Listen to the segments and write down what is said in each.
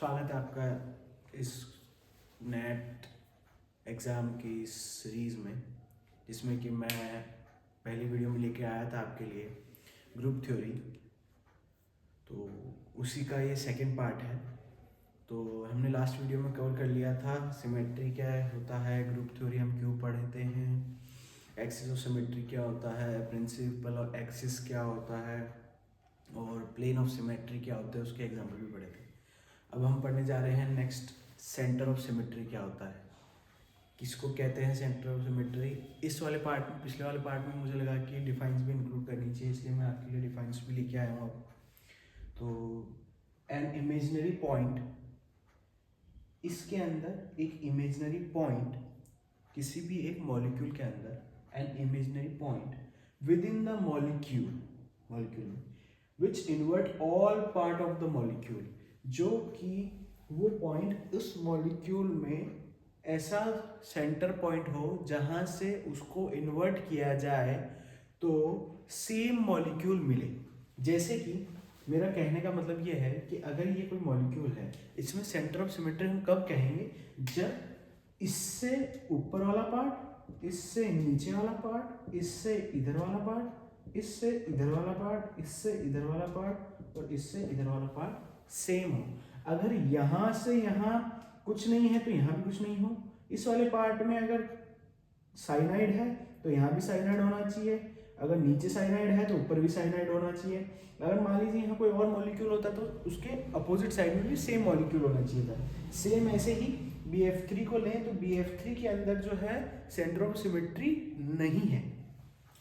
स्वागत है आपका इस नेट एग्ज़ाम की सीरीज़ में, जिसमें कि मैं पहली वीडियो में लेके आया था आपके लिए ग्रुप थ्योरी। तो उसी का ये सेकंड पार्ट है। तो हमने लास्ट वीडियो में कवर कर लिया था सिमेट्री क्या होता है, ग्रुप थ्योरी हम क्यों पढ़ते हैं, एक्सिस ऑफ सिमेट्री क्या होता है, प्रिंसिपल ऑफ एक्सिस क्या होता है और प्लेन ऑफ सिमेट्री क्या होता है, उसके एग्जाम्पल भी पढ़े थे। अब हम पढ़ने जा रहे हैं नेक्स्ट, सेंटर ऑफ सिमेट्री क्या होता है, किसको कहते हैं सेंटर ऑफ सिमेट्री। इस वाले पार्ट में, पिछले वाले पार्ट में मुझे लगा कि डिफाइंस भी इंक्लूड करनी चाहिए, इसलिए मैं आपके लिए डिफाइंस भी लेके आया हूँ अब। तो एन इमेजिनरी पॉइंट, इसके अंदर एक इमेजिनरी पॉइंट, किसी भी एक मॉलिक्यूल के अंदर an imaginary point with in the molecule which invert all part of the molecule, जो कि वो पॉइंट उस मॉलिक्यूल में ऐसा सेंटर पॉइंट हो जहाँ से उसको इन्वर्ट किया जाए तो सेम मॉलिक्यूल मिले। जैसे कि मेरा कहने का मतलब ये है कि अगर ये कोई मॉलिक्यूल है, इसमें सेंटर ऑफ सिमेट्री हम कब कहेंगे, जब इससे ऊपर वाला पार्ट, इससे नीचे वाला पार्ट, इससे इधर वाला पार्ट, इससे इधर वाला पार्ट, इससे इधर वाला पार्ट और इससे इधर वाला पार्ट सेम हो। अगर यहाँ से यहाँ कुछ नहीं है तो यहाँ भी कुछ नहीं हो। इस वाले पार्ट में अगर साइनाइड है तो यहाँ भी साइनाइड होना चाहिए, अगर नीचे साइनाइड है तो ऊपर भी साइनाइड होना चाहिए। अगर मान लीजिए यहाँ कोई और मॉलिक्यूल होता तो उसके अपोजिट साइड में भी सेम मॉलिक्यूल होना चाहिए था। सेम ऐसे ही BF3 को लें तो BF3 के अंदर जो है सेंटर ऑफ सिमेट्री नहीं है।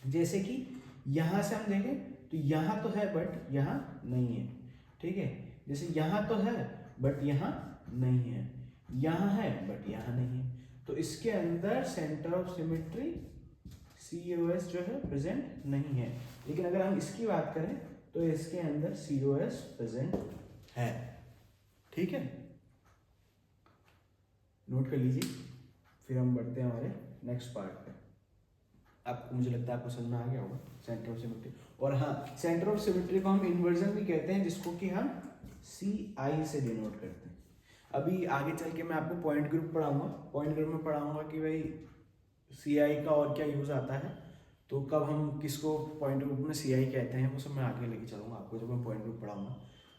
जैसे कि यहाँ से हम देखें तो यहाँ तो है बट यहाँ नहीं है, ठीक है। जैसे यहाँ तो है बट यहाँ नहीं है, यहाँ है बट यहाँ नहीं है, तो इसके अंदर सेंटर ऑफ सिमेट्री COS जो है प्रेजेंट नहीं है। लेकिन अगर हम इसकी बात करें तो इसके अंदर COS प्रेजेंट है, ठीक है, नोट कर लीजिए। फिर हम बढ़ते हैं हमारे नेक्स्ट पार्ट पे। आपको, मुझे लगता है आपको समझ में आ गया होगा सेंटर ऑफ सिमेट्री। और हाँ, सेंटर ऑफ सिमेट्री को हम इन्वर्जन भी कहते हैं, जिसको कि हम CI से डिनोट करते हैं। अभी आगे चल के मैं आपको पॉइंट ग्रुप पढ़ाऊंगा, पॉइंट ग्रुप में पढ़ाऊंगा कि भाई CI का और क्या यूज़ आता है, तो कब हम किसको पॉइंट ग्रुप में CI कहते हैं वो सब मैं आगे लेके चलूँगा आपको जब मैं पॉइंट ग्रुप पढ़ाऊंगा।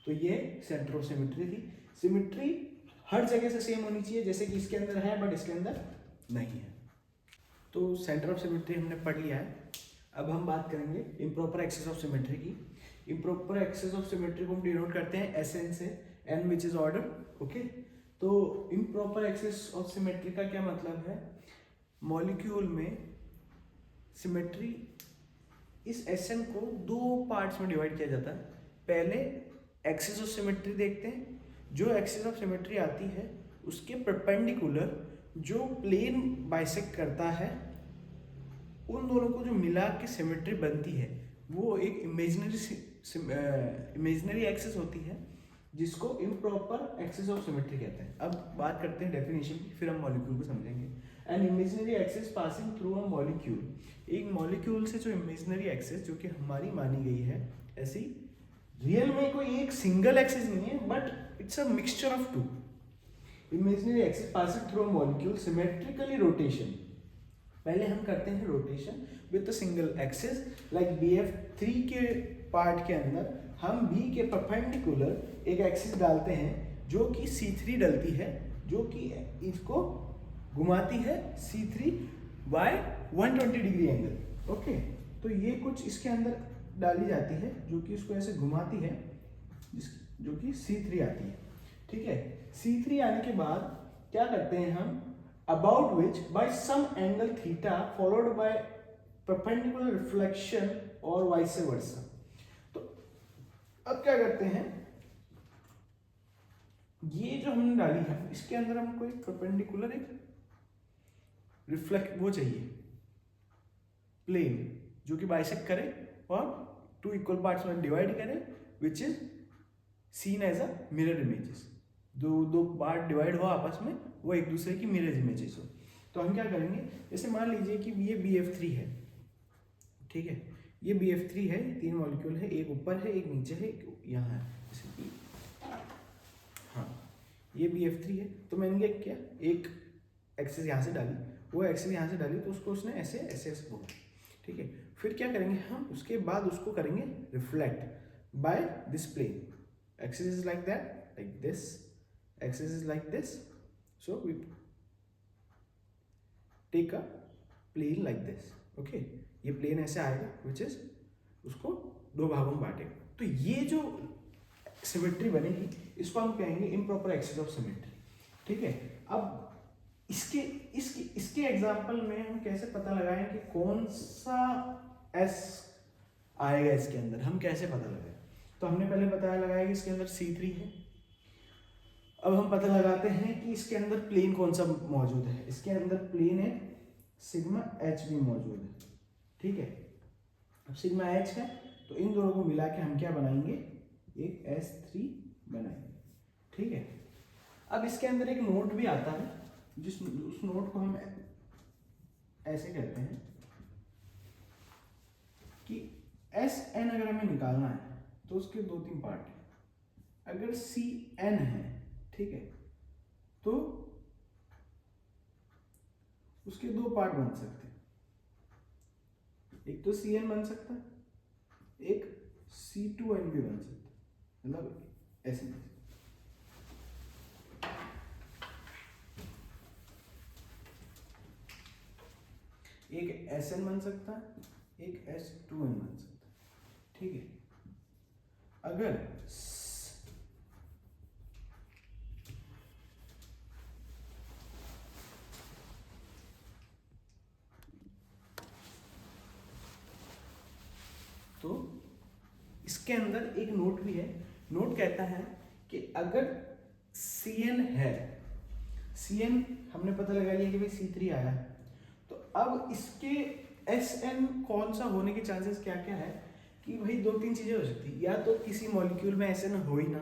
तो ये सेंटर ऑफ सिमेट्री थी। सिमेट्री हर जगह से सेम होनी चाहिए, जैसे कि इसके अंदर है बट इसके अंदर नहीं है। तो सेंटर ऑफ सिमेट्री हमने पढ़ लिया है। अब हम बात करेंगे इम्प्रॉपर एक्सिस ऑफ सिमेट्री की। इम्प्रॉपर एक्सिस ऑफ सिमेट्री को हम डिनोट करते हैं SN से, N which is order, okay. तो इम्प्रॉपर एक्सिस ऑफ सिमेट्री का क्या मतलब है, मॉलिक्यूल में सिमेट्री, इस SN को दो पार्ट्स में डिवाइड किया जाता है। पहले एक्सिस ऑफ सिमेट्री देखते हैं, जो एक्सिस ऑफ सिमेट्री आती है उसके परपेंडिकुलर जो प्लेन बाइसेक्ट करता है, उन दोनों को जो मिला के सिमेट्री बनती है वो एक इमेजिनरी एक्सिस होती है, जिसको इम्प्रॉपर एक्सिस ऑफ सिमेट्री कहते हैं। अब बात करते हैं डेफिनेशन की, फिर हम मॉलिक्यूल को समझेंगे। An imaginary axis passing through a molecule, एक मॉलिक्यूल से जो इमेजिनरी एक्सिस जो कि हमारी मानी गई है, ऐसी रियल में कोई एक सिंगल एक्सिस नहीं है but it's a mixture of two. Imaginary axis passing through a molecule symmetrically rotation, पहले हम करते हैं rotation with single axis, like BF3 के पार्ट के अंदर हम B के परपेंडिकुलर एक एक्सिस डालते हैं जो कि C3 डलती है, जो कि इसको घुमाती है C3 bye 120 degree angle, okay. तो ये कुछ इसके अंदर डाली जाती है जो कि इसको ऐसे घुमाती है, जो कि C3 आती है, ठीक है। C3 आने के बाद क्या करते हैं हम, about which by some angle theta followed by perpendicular reflection or vice versa। तो अब क्या करते हैं, ये जो हमने डाली है इसके अंदर हमको एक परपेंडिकुलर एक रिफ्लेक्ट वो चाहिए, प्लेन जो कि बाइसेक्ट करे और टू इक्वल पार्ट्स में डिवाइड करे, which is seen as a mirror images. दो पार्ट डिवाइड हो आपस में, वो एक दूसरे की मिरर इमेजेस हो। तो हम क्या करेंगे, जैसे मान लीजिए कि ये BF3 है, ठीक है, ये BF3 है, तीन मॉलिक्यूल है, एक ऊपर है, एक नीचे है, एक यहाँ है, जैसे कि हाँ, ये भी F3 है, तो मैंने क्या किया, एक एक्सिस यहाँ से डाली, वो एक्सिस यहाँ से डाली, तो उसको उसने ऐसे ऐसे ऐसे बोला, ठीक है। फिर क्या करेंगे हम, उसके बाद उसको करेंगे reflect by this plane, axis is like that, like this, axis is like this, so we take a plane like this, okay. ये प्लेन ऐसे आएगा विच इज, उसको दो भागों में बांटेगा, तो ये जो सिमेट्री बनेगी इसको हम कहेंगे इम्प्रॉपर एक्सिस ऑफ सिमेट्री, ठीक है। अब इसके इसके इसके एग्जांपल में हम कैसे पता लगाएं कि कौन सा एस आएगा इसके अंदर, हम कैसे पता लगाएं, तो हमने पहले पता लगाया कि इसके अंदर C3 है। अब हम पता लगाते हैं कि इसके अंदर प्लेन कौन सा मौजूद है, इसके अंदर प्लेन है सिग्मा H भी मौजूद है, ठीक है। अब सिग्मा H है तो इन दोनों को मिला के हम क्या बनाएंगे, एक S3 बनाएंगे, ठीक है। अब इसके अंदर एक नोट भी आता है, उस नोट को हम ऐसे कहते हैं कि Sn अगर हमें निकालना है तो उसके दो तीन पार्ट हैं। अगर Cn है, ठीक है, तो उसके दो पार्ट बन सकते हैं, एक तो Cn बन सकता है, एक C2n भी बन सकता है, मतलब ऐसे। एक Sn बन सकता है, एक S2n बन सकता है, ठीक है। अगर तो इसके अंदर एक नोट भी है, नोट कहता है कि अगर Cn है, Cn हमने पता लगा लिया कि भाई C3 आया, तो अब इसके Sn कौन सा होने के चांसेस क्या क्या है, कि भाई दो तीन चीजें हो सकती है, या तो किसी मॉलिक्यूल में Sn हो ही ना,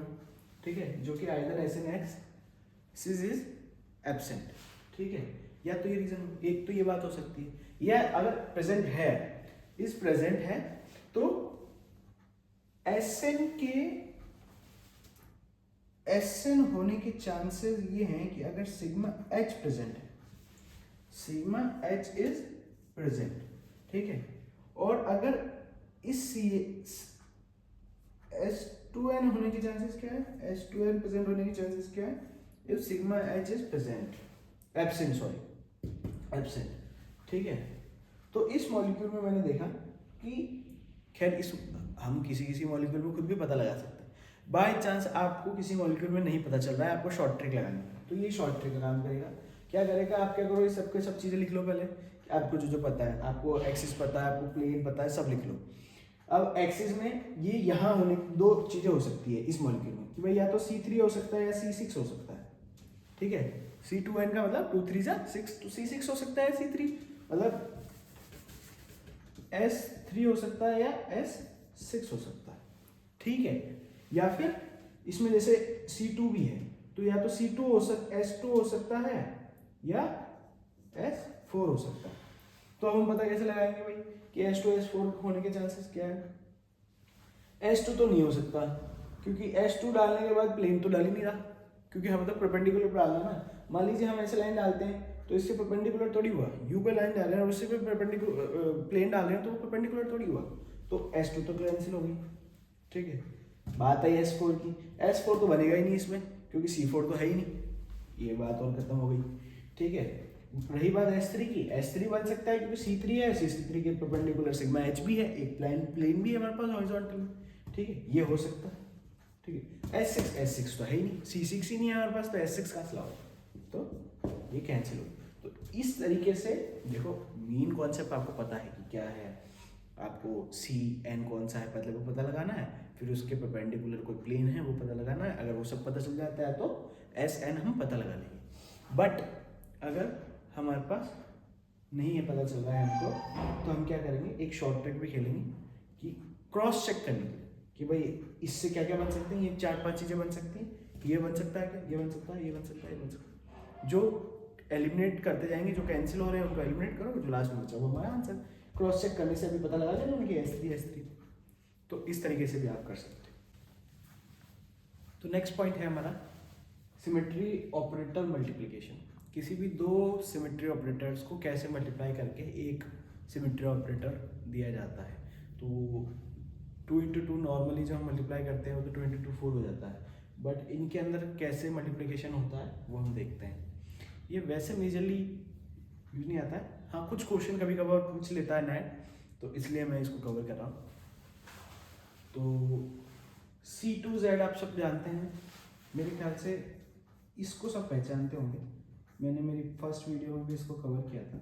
ठीक है, जो कि आइदर SnX इज एब्सेंट, ठीक है, या तो ये रीजन, एक तो ये बात हो सकती है, या अगर प्रेजेंट है, इज प्रेजेंट है, तो Sn होने के चांसेस ये हैं कि अगर सिग्मा H प्रेजेंट है, सिग्मा H इज प्रेजेंट, ठीक है, और अगर इस S2n होने के चांसेस क्या है, S2n प्रेजेंट होने के चांसेस क्या है, if sigma H is present, absent, sorry absent, ठीक है। तो इस मॉलिक्यूल में मैंने देखा कि खैर इस हम किसी मॉलिक्यूल में खुद भी पता लगा सकते हैं, बाय चांस आपको किसी मॉलिक्यूल में नहीं पता चल रहा है, आपको शॉर्ट ट्रिक लगानी है, तो ये शॉर्ट ट्रिक का काम करेगा। क्या करेगा, आप क्या करो, ये सब चीज़ें लिख लो पहले, आपको जो पता है, आपको एक्सिस पता है, आपको प्लेन पता है, सब लिख लो। अब एक्सिस में ये यहाँ होने दो चीज़ें हो सकती है इस मॉलिक्यूल में, कि भाई या तो C3 हो सकता है या C6 हो सकता है, ठीक है। C2n का मतलब 2 3 6, तो C6 हो सकता है, C3 मतलब S3 हो सकता है या S6 हो सकता है, ठीक है। या फिर इसमें जैसे C2 भी है, तो या तो C2 S2 हो सकता है या S4 हो सकता है। तो हम पता कैसे लगाएंगे भाई कि S2 S4 होने के चांसेस क्या है, S2 तो नहीं हो सकता, क्योंकि S2 डालने के बाद प्लेन तो डाल ही नहीं रहा, क्योंकि हमें तो परपेंडिकुलर डालना ना। मान लीजिए हम ऐसे लाइन डालते हैं तो इससे परपेंडिकुलर थोड़ी हुआ, यू पे लाइन डाल रहे हैं और उससे पे परपेंडिकुलर प्लेन डाल रहे हैं, तो वो परपेंडिकुलर थोड़ी हुआ, तो S2 तो कैंसिल हो गई, ठीक है। बात आई S4 की, S4 तो बनेगा ही नहीं इसमें, क्योंकि C4 तो है ही नहीं, ये बात और खत्म हो गई, ठीक है। रही बात S3 की, S3 बन सकता है क्योंकि C3 है, C3 के परपेंडिकुलर सिग्मा H भी है, एक प्लेन भी है हमारे पास हॉरिजॉन्टल में, ठीक है, ये हो सकता है, ठीक है। S6 तो है ही नहीं, C6 ही नहीं है हमारे पास, तो S6 का स्लॉट, तो ये कैंसिल हो। तो इस तरीके से देखो, मीन कॉन्सेप्ट आपको पता है कि क्या है, आपको Cn कौन सा है मतलब वो पता लगाना है, फिर उसके परपेंडिकुलर कोई प्लेन है वो पता लगाना है। अगर वो सब पता चल जाता है तो Sn हम पता लगा लेंगे। बट अगर हमारे पास नहीं है, पता चल रहा है हमको, तो हम क्या करेंगे, एक शॉर्ट ट्रिक भी खेलेंगे कि क्रॉस चेक करने के लिए कि भाई इससे क्या क्या बन सकते हैं, ये 4-5 चीज़ें बन सकती हैं, ये बन सकता है क्या, ये बन सकता है, ये बन सकता है, ये बन सकता है। जो एलिमिनेट करते जाएंगे, जो कैंसिल हो रहे हैं उनको एलिमिनेट करो, जो लास्ट में बचा वो हमारा आंसर। क्रॉस चेक करने से अभी पता लगा देना कि S3 तो इस तरीके से भी आप कर सकते हो। तो नेक्स्ट पॉइंट है हमारा सिमेट्री ऑपरेटर मल्टीप्लिकेशन, किसी भी दो सिमेट्री ऑपरेटर्स को कैसे मल्टीप्लाई करके एक सिमेट्री ऑपरेटर दिया जाता है। तो 2 इंटू 2 नॉर्मली जब हम मल्टीप्लाई करते हैं वो तो 2 इंटू 2 4 हो जाता है, बट इनके अंदर कैसे मल्टीप्लिकेशन होता है वो हम देखते हैं। ये वैसे मेजरली यूज नहीं आता है, हाँ कुछ क्वेश्चन कभी कभार पूछ लेता है नेट, तो इसलिए मैं इसको कवर कर रहा हूँ। तो C2Z आप सब जानते हैं, मेरे ख्याल से इसको सब पहचानते होंगे, मैंने मेरी फर्स्ट वीडियो में भी इसको कवर किया था,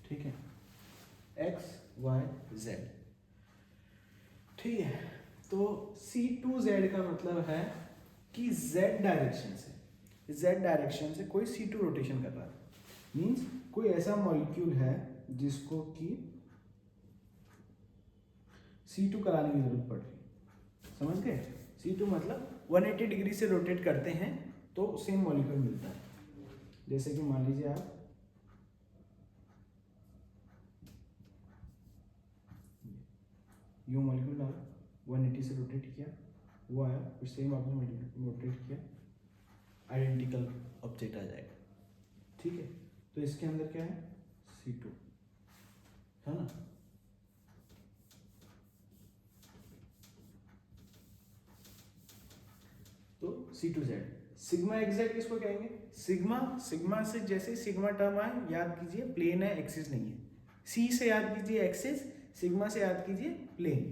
ठीक है, X Y Z, ठीक है। तो C2Z का मतलब है कि Z डायरेक्शन से कोई C2 रोटेशन कर रहा है, मीन्स कोई ऐसा मॉलिक्यूल है जिसको कि C2 कराने की जरूरत पड़ रही है, समझ गए। C2 मतलब 180 डिग्री से रोटेट करते हैं तो सेम मॉलिक्यूल मिलता है। जैसे कि मान लीजिए आप यूं मॉलिक्यूल डाला, 180 से रोटेट किया, वो आया, फिर सेम आपने रोटेट किया, आइडेंटिकल ऑब्जेक्ट आ जाएगा, ठीक है। तो इसके अंदर क्या है, C2 है ना। तो C2Z, सिग्मा XZ किसको कहेंगे, सिग्मा से जैसे सिग्मा टर्म आए याद कीजिए प्लेन है, एक्सिस नहीं है। C से याद कीजिए एक्सिस, सिग्मा से याद कीजिए प्लेन,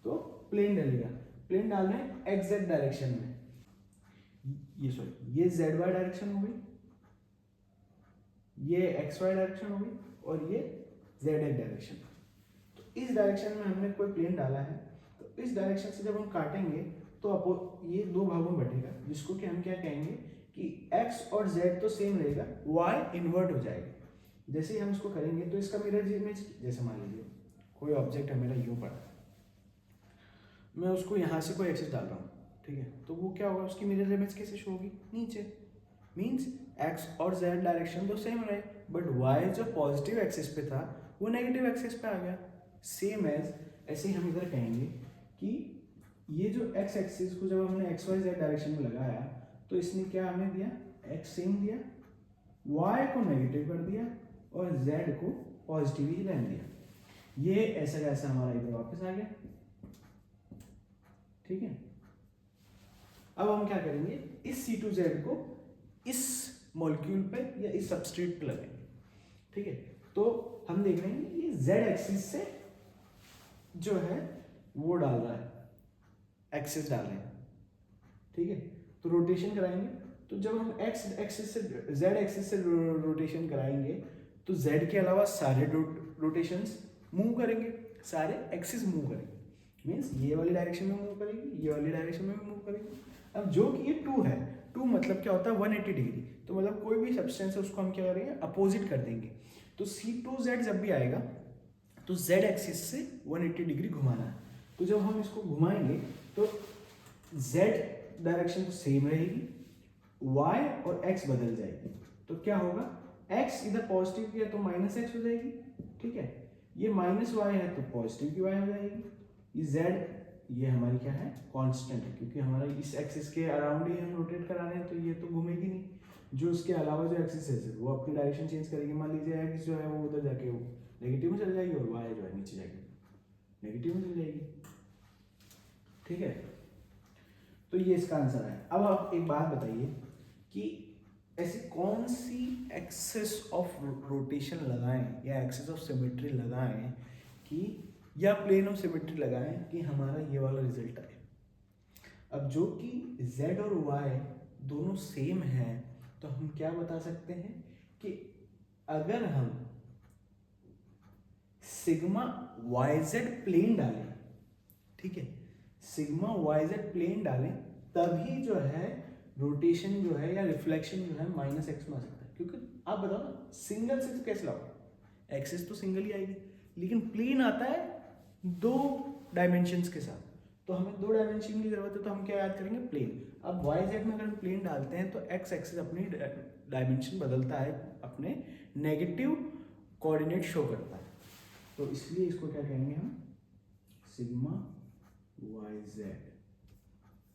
तो प्लेन डलेगा, प्लेन डालना है XZ डायरेक्शन में, ये ZY डायरेक्शन हो गई, ये XY डायरेक्शन हो गई, और ये ZX डायरेक्शन। तो इस डायरेक्शन में हमने कोई प्लेन डाला है, तो इस डायरेक्शन से जब हम काटेंगे तो ये दो भागों में बटेगा, जिसको कि हम क्या कहेंगे कि x और z तो सेम रहेगा, y इन्वर्ट हो जाएगा। जैसे ही हम इसको करेंगे तो इसका मिरर इमेज, जैसे मान लीजिए कोई ऑब्जेक्ट है मेरा यूं पड़ा, मैं उसको यहाँ से कोई एक्सिस डाल रहा हूँ, ठीक है, तो वो क्या होगा, उसकी मिरर इमेज कैसे शो होगी, नीचे, मीन्स x और z डायरेक्शन तो सेम रहे, बट y जो पॉजिटिव एक्सिस पे था वो नेगेटिव एक्सिस पे आ गया, सेम एज। ऐसे ही हम इधर कहेंगे कि ये जो x एक्सिस को जब हमने x y z डायरेक्शन में लगाया तो इसने क्या हमें दिया, x सेम दिया, y को नेगेटिव कर दिया और z को पॉजिटिव ही रहने दिया। ये ऐसा कैसा हमारा इधर वापस आ गया, ठीक है। अब हम क्या करेंगे, इस C2Z को इस मॉलिक्यूल पे या इस सबस्ट्रेट पे लगाएंगे, ठीक है। तो हम देख रहे हैं ये z एक्सिस से जो है वो डाल रहा है, एक्सिस डाल रहे हैं, ठीक है। तो रोटेशन कराएंगे, तो जब हम x एक्सिस से z एक्सिस से रोटेशन कराएंगे तो z के अलावा सारे रोटेशंस मूव करेंगे, सारे एक्सिस मूव करेंगे, मीन्स ये वाली डायरेक्शन में मूव करेगी, ये वाली डायरेक्शन में भी मूव करेगी। अब जो कि ये 2 है, 2 मतलब क्या होता है 180 डिग्री, तो मतलब कोई भी सब्सटेंस है उसको हम क्या करेंगे, अपोजिट कर देंगे। तो C2Z जब भी आएगा तो z एक्सिस से 180 डिग्री घुमाना है, तो जब हम इसको घुमाएंगे तो z डायरेक्शन तो सेम रहेगी, y और x बदल जाएगी, तो क्या होगा, x इधर पॉजिटिव की है तो -x हो जाएगी, ठीक है, ये -y है तो पॉजिटिव की y हो जाएगी, ये z ये हमारी क्या है, कांस्टेंट है, क्योंकि हमारा इस एक्सिस के अराउंड ही हम रोटेट करा रहे हैं, तो ये तो घूमेगी नहीं, जो इसके अलावा जो एक्सिस है वो अपनी डायरेक्शन चेंज करेगी। मान लीजिए x जो है वो उधर जाके वो नेगेटिव में चल जाएगी और y जो है नीचे जाएगी नेगेटिव में चल जाएगी, ठीक है। तो ये इसका आंसर है। अब आप एक बात बताइए कि ऐसी कौन सी एक्सिस ऑफ रोटेशन लगाएं या एक्सिस ऑफ सिमेट्री लगाएं कि या प्लेन ऑफ सिमेट्री लगाएं कि हमारा ये वाला रिजल्ट आए। अब जो कि z और y दोनों सेम हैं तो हम क्या बता सकते हैं कि अगर हम सिग्मा yz प्लेन डालें, ठीक है, सिग्मा yz प्लेन डालें तभी जो है रोटेशन जो है या रिफ्लेक्शन जो है -x में आ सकता है। क्योंकि आप बताओ ना, सिंगल से कैसे लाओगे, एक्सिस तो सिंगल ही आएगी, लेकिन प्लेन आता है 2 डायमेंशंस के साथ, तो हमें 2 डायमेंशन की जरूरत है, तो हम क्या याद करेंगे, प्लेन। अब yz में अगर हम प्लेन डालते हैं तो x एक्सिस अपनी डायमेंशन बदलता है, अपने नेगेटिव कोऑर्डिनेट शो करता है, तो इसलिए इसको क्या कहेंगे हम, सिग्मा yz,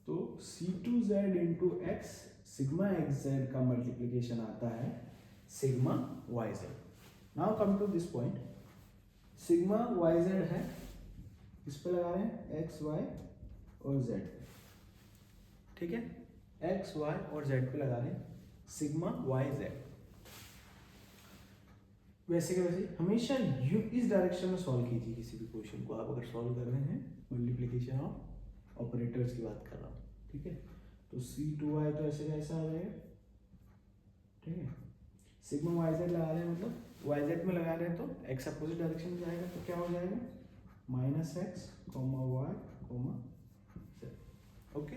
तो C2Z into x, sigma x z का मल्टीप्लीकेशन आता है sigma y z. Now come to this point. Sigma y z है, किस पे लगा रहे हैं, एक्स वाई और जेड. ठीक है, एक्स वाई और जेड पे लगा रहे हैं सिग्मा वाई जेड. वैसे के वैसे हमेशा यू इस डायरेक्शन में सॉल्व कीजिए किसी भी क्वेश्चन को. आप अगर सॉल्व कर रहे हैं मल्टीप्लिकेशन ऑफ ऑपरेटर्स की बात कर रहा हूँ. ठीक है, तो C2y तो ऐसे का ऐसा आ जाएगा. ठीक है, सिग्मा वाई जेड लगा रहे हैं, मतलब वाई जेड में लगा रहे हैं तो एक्स अपोजिट डायरेक्शन में जाएगा, तो क्या हो जाएगा, minus x comma y comma z. Okay,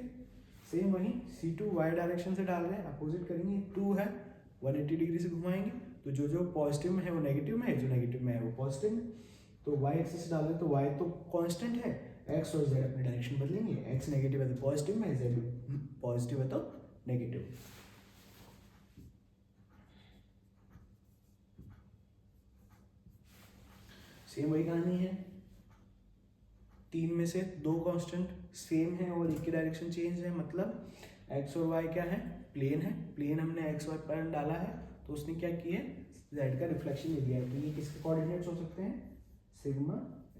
same वही C2 वाई डायरेक्शन से डाल रहे हैं, अपोजिट करेंगे. 2 है, 180 डिग्री से घुमाएंगे, तो जो जो पॉजिटिव में है वो नेगेटिव में है, जो नेगेटिव में है वो पॉजिटिव में. तो वाई एक्सिस से डाल रहे हैं तो वाई तो कांस्टेंट है, एक्स और जेड अपनी डायरेक्शन बदलेंगे. एक्स नेगेटिव है तो पॉजिटिव में, जेड पॉजिटिव है तो नेगेटिव. सेम वही कहानी है. 3 में से 2 कांस्टेंट सेम है और एक की डायरेक्शन चेंज है, मतलब एक्स और वाई क्या है, प्लेन है. प्लेन हमने एक्स वाई पर डाला है, तो उसने क्या किया है, जेड का रिफ्लेक्शन ले लिया है. तो ये किसके कोऑर्डिनेट्स हो सकते हैं, सिग्मा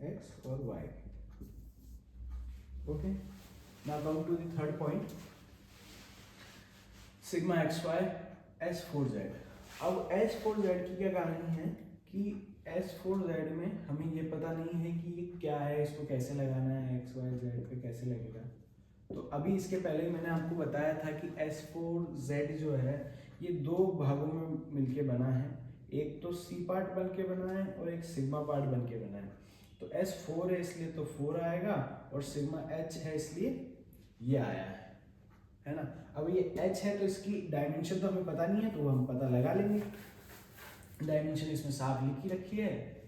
एक्स और y. Okay, now come to the third point, sigma x y S4Z. अब S4Z की क्या कहानी है कि S4Z में हमें ये पता नहीं है कि ये क्या है, इसको कैसे लगाना है, एक्स वाई जेड पे कैसे लगेगा. तो अभी इसके पहले मैंने आपको बताया था कि S4Z जो है ये 2 भागों में मिलके बना है. एक तो C पार्ट बन के बना है और एक सिग्मा पार्ट बन के बना है. तो S4 है इसलिए तो 4 आएगा, और सिग्मा H है इसलिए ये आया है ना. अब ये H है तो इसकी डायमेंशन तो हमें पता नहीं है, तो हम पता लगा लेंगे. डायमेंशन इसमें साफ लिखी रखी है.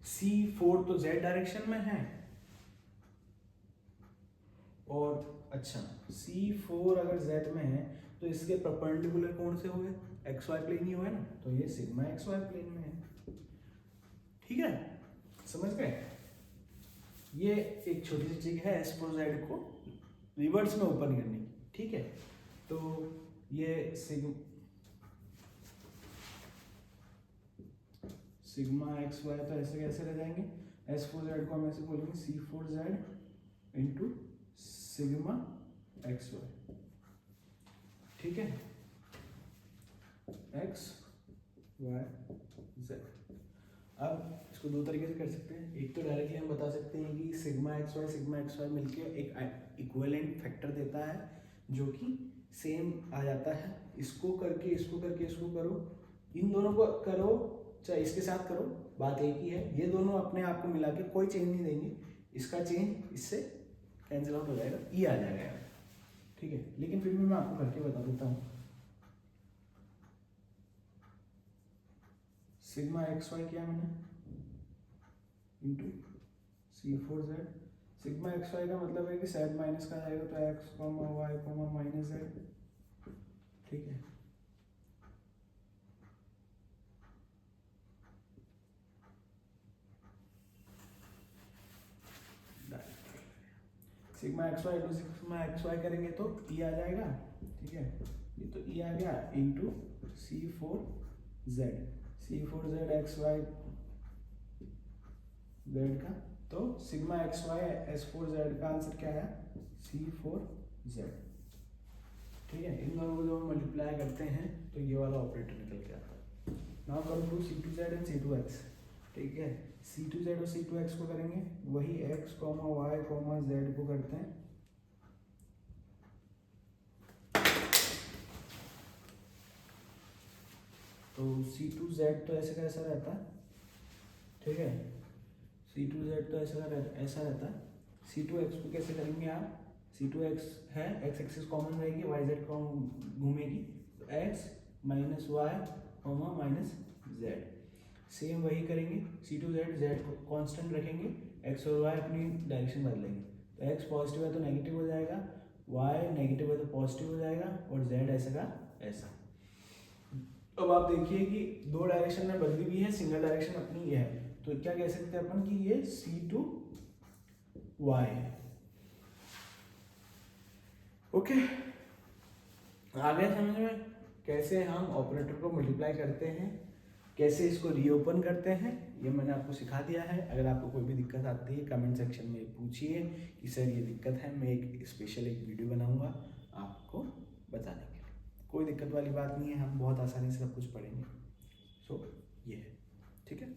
C4 तो Z डायरेक्शन में है, और अच्छा C4 अगर Z में है तो इसके परपेंडिकुलर कौन से हो गए, एक्स वाई प्लेन ही हुए ना, तो ये सिग्मा एक्स वाई प्लेन में है. ठीक है, समझ गए. ये एक छोटी सी चीज है S4Z को रिवर्स में ओपन करने की. ठीक है, तो ये सिग्मा एक्स वाई तो ऐसे कैसे रह जाएंगे, S4Z को हम ऐसे बोलेंगे C4Z into sigma x Y. ठीक है, एक्स वाई जेड. अब इसको 2 तरीके से कर सकते हैं. एक तो डायरेक्टली हम बता सकते हैं कि सिग्मा एक्स वाई मिलके एक इक्विवेलेंट फैक्टर देता है जो कि सेम आ जाता है. इसको करके इसको करके इसको करो, इन दोनों को करो चाहे इसके साथ करो, बात एक ही है. ये दोनों अपने आप को मिला के कोई चेंज नहीं देंगे, इसका चेंज इससे कैंसिल आउट हो जाएगा, ई आ जाएगा. ठीक है, लेकिन फिर भी मैं आपको करके बता देता हूँ. सिग्मा एक्स वाई किया मैंने into C4Z. Sigma x Y का मतलब है कि जेड माइनस का जाएगा तो x comma y comma minus z. ठीक है, sigma x y into sigma x y करेंगे तो ई आ जाएगा. ठीक है, ये तो ई आ गया into C4Z. C4Z x Y Z का, तो सिग्मा एक्स वाई S4Z का आंसर क्या है, C4Z. ठीक है, इन दोनों को जब हम मल्टीप्लाई करते हैं तो ये वाला ऑपरेटर निकल के आता है. Now come to C2Z and C2X. ठीक है, C2Z और C2X को करेंगे वही x comma y comma z को करते हैं. तो C2Z तो ऐसे का ऐसा रहता है. ठीक है, C2Z तो ऐसा रहता है. C2X को कैसे करेंगे आप, C2X है x एक्सिस कॉमन रहेगी, y z घूमेगी, तो x minus y comma minus z. Same वही करेंगे, C2Z Z को कांस्टेंट रखेंगे, x और y अपनी डायरेक्शन बदलेंगे. तो x पॉजिटिव है तो नेगेटिव हो जाएगा, y नेगेटिव है तो पॉजिटिव हो जाएगा, और z ऐसा का ऐसा. अब आप देखिए कि 2 डायरेक्शन में बदली भी है, सिंगल डायरेक्शन अपनी ये है, तो क्या कह सकते हैं अपन कि ये C2Y है. ओके, आ गया समझ में कैसे हम ऑपरेटर को मल्टीप्लाई करते हैं, कैसे इसको रीओपन करते हैं, ये मैंने आपको सिखा दिया है। अगर आपको कोई भी दिक्कत आती है कमेंट सेक्शन में पूछिए कि सर ये दिक्कत है, मैं एक स्पेशल एक वीडियो बनाऊंगा आपको बताने के लिए। कोई दिक्कत वाली बात नहीं है, हम बहुत आसानी से सब कुछ पढ़ेंगे। सो ये है, ठीक है।